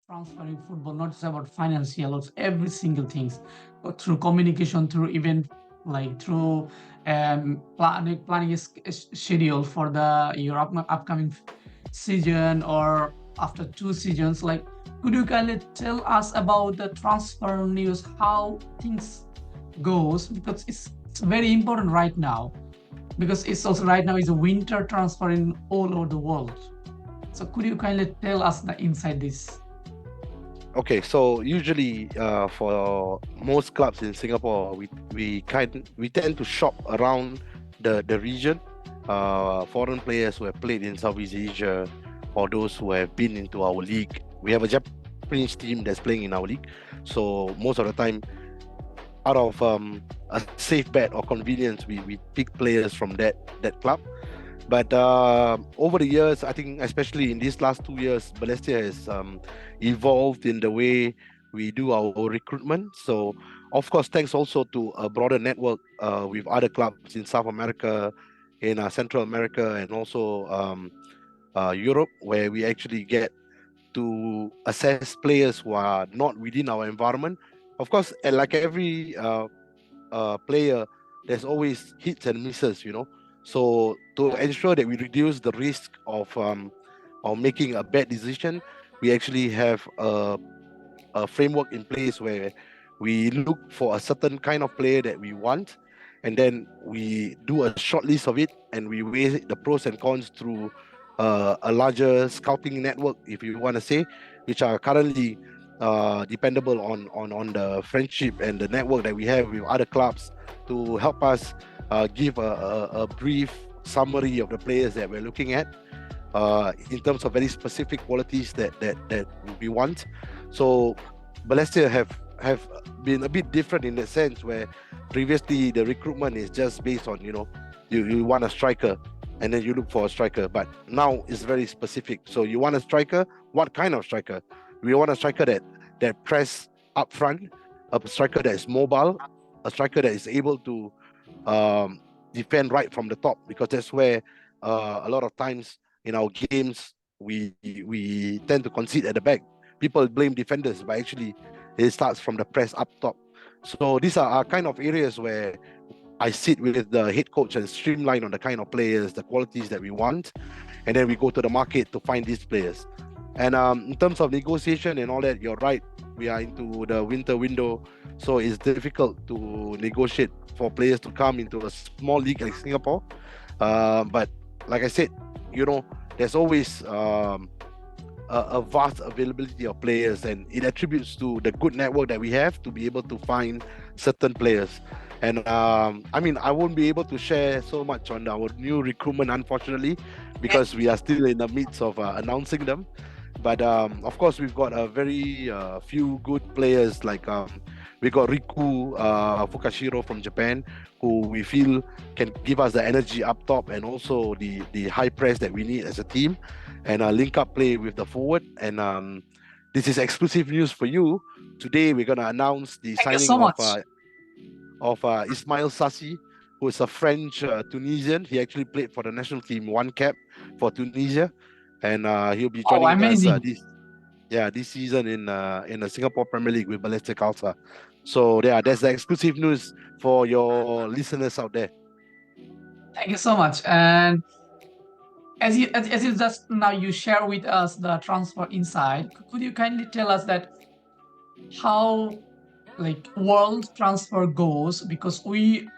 transferring football, not just about financial, it's every single things, but through communication, through even like through planning a schedule for the your upcoming season or after 2 seasons. Like, could you kindly tell us about the transfer news, how things goes, because it's very important right now, because it's also right now is a winter transfer in all over the world. So could you kindly tell us the inside this? Okay, so usually for most clubs in Singapore, we tend to shop around the region. Foreign players who have played in Southeast Asia or those who have been into our league. We have a Japanese team that's playing in our league, so most of the time, out of a safe bet or convenience, we pick players from that club. But over the years, I think especially in these last 2 years, Balestier has evolved in the way we do our recruitment. So, of course, thanks also to a broader network with other clubs in South America, in Central America, and also Europe, where we actually get to assess players who are not within our environment. Of course, and like every player, there's always hits and misses. So to ensure that we reduce the risk of making a bad decision, we actually have a framework in place where we look for a certain kind of player that we want, and then we do a short list of it, and we weigh the pros and cons through a larger scouting network, if you want to say, which are currently dependable on the friendship and the network that we have with other clubs to help us give a brief summary of the players that we're looking at in terms of very specific qualities that we want. So Balestier have been a bit different in that sense, where previously the recruitment is just based on you want a striker and then you look for a striker, but now it's very specific. So you want a striker, what kind of striker? We want a striker that press up front, a striker that is mobile, a striker that is able to um, defend right from the top, because that's where a lot of times in our games we tend to concede at the back. People blame defenders, but actually it starts from the press up top. So these are kind of areas where I sit with the head coach and streamline on the kind of players, the qualities that we want, and then we go to the market to find these players. And in terms of negotiation and all that, you're right. We are into the winter window, so it's difficult to negotiate for players to come into a small league like Singapore. But like I said, there's always a vast availability of players, and it attributes to the good network that we have to be able to find certain players. And I mean, I won't be able to share so much on our new recruitment, unfortunately, because we are still in the midst of announcing them. But of course, we've got a very few good players. Like we got Riku Fukashiro from Japan, who we feel can give us the energy up top and also the high press that we need as a team, and link up play with the forward. And this is exclusive news for you. Today, we're gonna announce the Thank you signing so much. of Ismail Sassi, who is a French Tunisian. He actually played for the national team, one cap for Tunisia, and he'll be Oh, joining us amazing. this season in the Singapore Premier League with Balestier Khalsa. So yeah, that's the exclusive news for your listeners out there. Thank you so much. And as you just now you share with us the transfer inside, could you kindly tell us that how like world transfer goes? Because we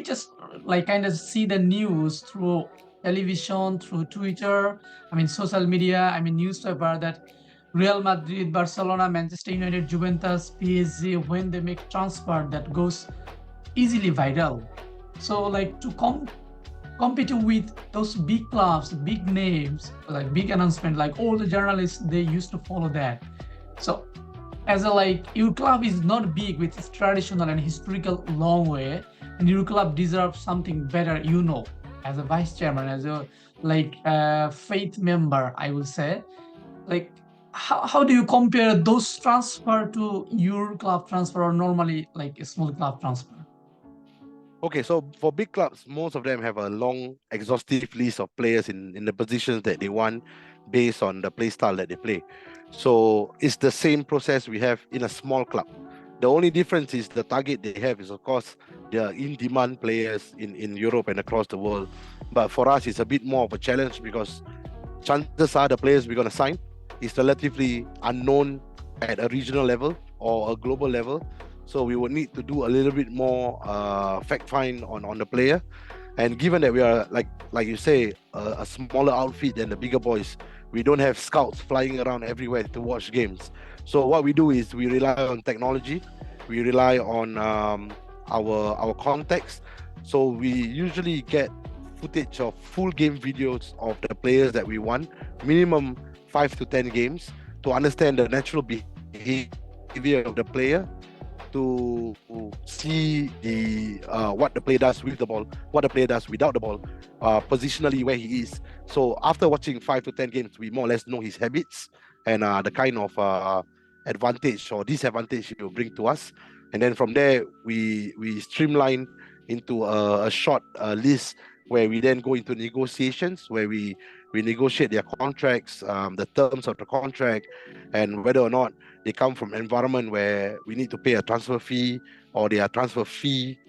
just like kind of see the news through television, through Twitter, I mean social media, I mean newspaper, that Real Madrid, Barcelona, Manchester United, Juventus, PSG, when they make transfer, that goes easily viral. So like to compete with those big clubs, big names, like big announcement, like all the journalists, they used to follow that. So as a like your club is not big with its traditional and historical long way, and your club deserves something better, as a vice chairman, as a like faith member, I will say. Like how do you compare those transfer to your club transfer, or normally like a small club transfer? Okay, so for big clubs, most of them have a long, exhaustive list of players in the positions that they want based on the play style that they play. So it's the same process we have in a small club. The only difference is the target they have is, of course, they are in-demand players in Europe and across the world. But for us, it's a bit more of a challenge because chances are the players we're going to sign is relatively unknown at a regional level or a global level. So we would need to do a little bit more fact find on the player. And given that we are like you say, a smaller outfit than the bigger boys, we don't have scouts flying around everywhere to watch games. So what we do is we rely on technology, we rely on our context. So we usually get footage of full game videos of the players that we want, minimum 5 to 10 games, to understand the natural behavior of the player, to see the what the player does with the ball, what the player does without the ball, positionally where he is. So after watching 5 to 10 games, we more or less know his habits and the kind of advantage or disadvantage he will bring to us. And then from there, we streamline into a short list where we then go into negotiations, where we negotiate their contracts, the terms of the contract, and whether or not they come from environment where we need to pay a transfer fee, or they are transfer free,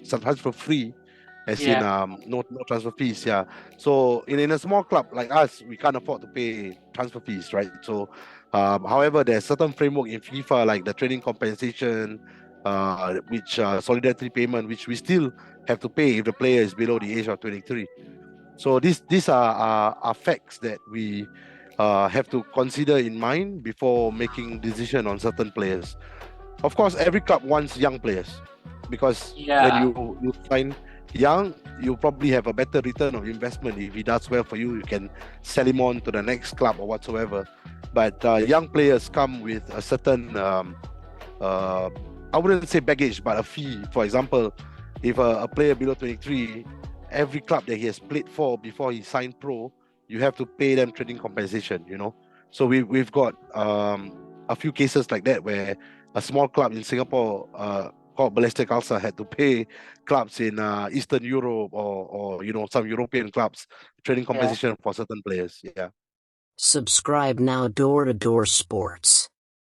as in Yeah. no transfer fees. Yeah. So in a small club like us, we can't afford to pay transfer fees, right? So however, there's certain framework in FIFA like the training compensation, which solidarity payment, which we still have to pay if the player is below the age of 23. So these are facts that we have to consider in mind before making decision on certain players. Of course, every club wants young players because when Yeah. you sign young, you probably have a better return of investment. If he does well for you, you can sell him on to the next club or whatsoever. But young players come with a certain uh, I wouldn't say baggage, but a fee. For example, if a player below 23, every club that he has played for before he signed pro, you have to pay them training compensation, you know. So we've got a few cases like that where a small club in Singapore called Balestier Khalsa had to pay clubs in Eastern Europe, or some European clubs training Yeah. compensation for certain players. Yeah. Subscribe now. Door to Door Sports.